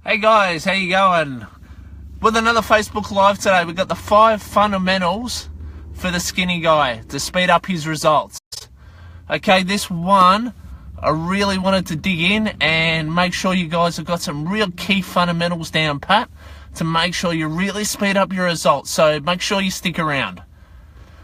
Hey guys, how you going? With another Facebook Live today, we've got the 5 fundamentals for the skinny guy to speed up his results. Okay, this one, I really wanted to dig in and make sure you guys have got some real key fundamentals down pat to make sure you really speed up your results. So make sure you stick around.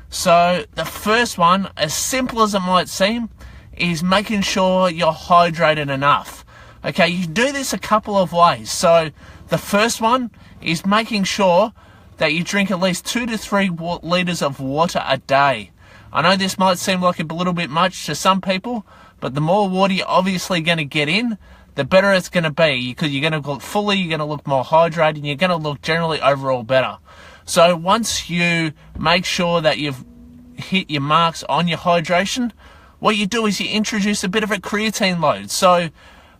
So the first one, as simple as it might seem, is making sure you're hydrated enough. Okay, you do this a couple of ways. So the first one is making sure that you drink at least 2 to 3 litres of water a day. I know this might seem like a little bit much to some people, but the more water you're obviously going to get in, the better it's going to be, because you're going to look fuller, you're going to look more hydrated, and you're going to look generally overall better. So once you make sure that you've hit your marks on your hydration, what you do is you introduce a bit of a creatine load. So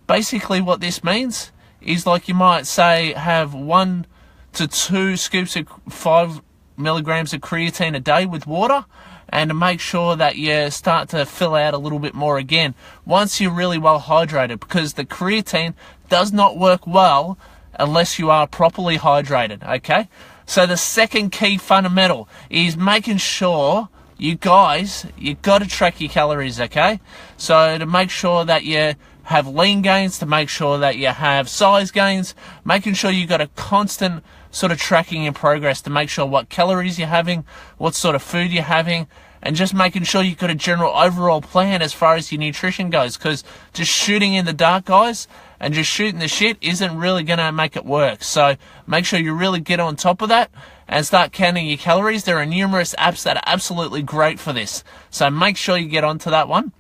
basically what this means is, like, you might say have 1 to 2 scoops of 5 milligrams of creatine a day with water, and to make sure that you start to fill out a little bit more again once you're really well hydrated, because the creatine does not work well unless you are properly hydrated. Okay, so the second key fundamental is making sure you got to track your calories. Okay, so to make sure that you have lean gains, to make sure that you have size gains, making sure you got a constant sort of tracking your progress to make sure what calories you're having, what sort of food you're having, and just making sure you've got a general overall plan as far as your nutrition goes, because just shooting in the dark, guys, and just shooting the shit isn't really going to make it work. So make sure you really get on top of that and start counting your calories. There are numerous apps that are absolutely great for this, so make sure you get onto that one.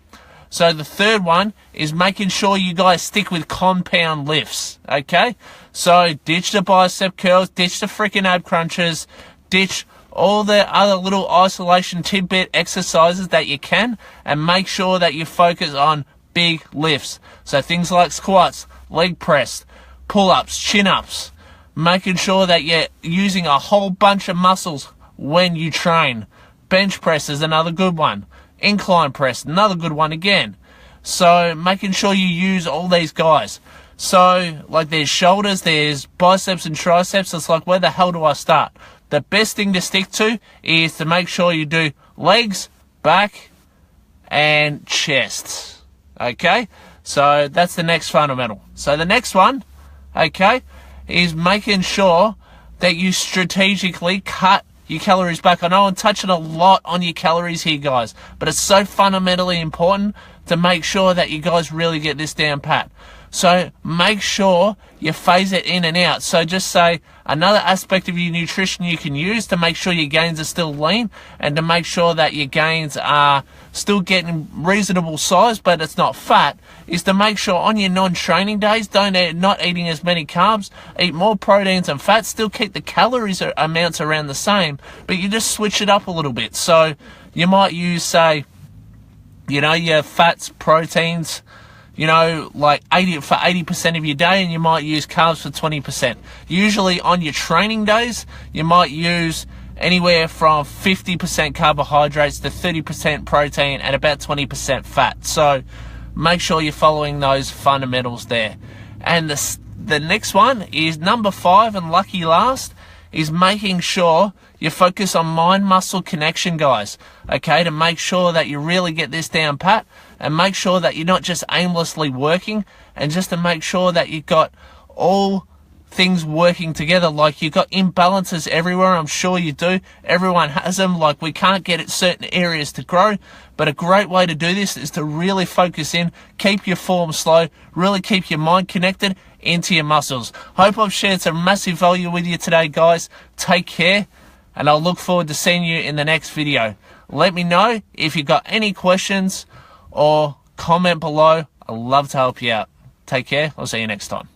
So the third one is making sure you guys stick with compound lifts, okay? So ditch the bicep curls, ditch the freaking ab crunches, ditch all the other little isolation tidbit exercises that you can, and make sure that you focus on big lifts. So things like squats, leg press, pull-ups, chin-ups, making sure that you're using a whole bunch of muscles when you train. Bench press is another good one. Incline press, another good one again. So making sure you use all these guys. So like there's shoulders, there's biceps and triceps. It's like, where the hell do I start? The best thing to stick to is to make sure you do legs, back, and chest. Okay? So that's the next fundamental. So the next one, okay, is making sure that you strategically cut your calories back. I know I'm touching a lot on your calories here, guys, but it's so fundamentally important to make sure that you guys really get this down pat. So make sure you phase it in and out. So just say another aspect of your nutrition you can use to make sure your gains are still lean, and to make sure that your gains are still getting reasonable size but it's not fat, is to make sure on your non-training days, not eating as many carbs, eat more proteins and fats, still keep the calories amounts around the same, but you just switch it up a little bit. So you might use, say, your fats, proteins, like 80% of your day, and you might use carbs for 20%. Usually on your training days, you might use anywhere from 50% carbohydrates to 30% protein and about 20% fat. So make sure you're following those fundamentals there. And the next one is number 5, and lucky last, is making sure you focus on mind-muscle connection, guys, okay, to make sure that you really get this down pat, and make sure that you're not just aimlessly working, and just to make sure that you've got all things working together. Like, you've got imbalances everywhere, I'm sure you do. Everyone has them. Like, we can't get at certain areas to grow, but a great way to do this is to really focus in, keep your form slow, really keep your mind connected into your muscles. Hope I've shared some massive value with you today, guys. Take care, and I'll look forward to seeing you in the next video. Let me know if you've got any questions, or comment below. I'd love to help you out. Take care. I'll see you next time.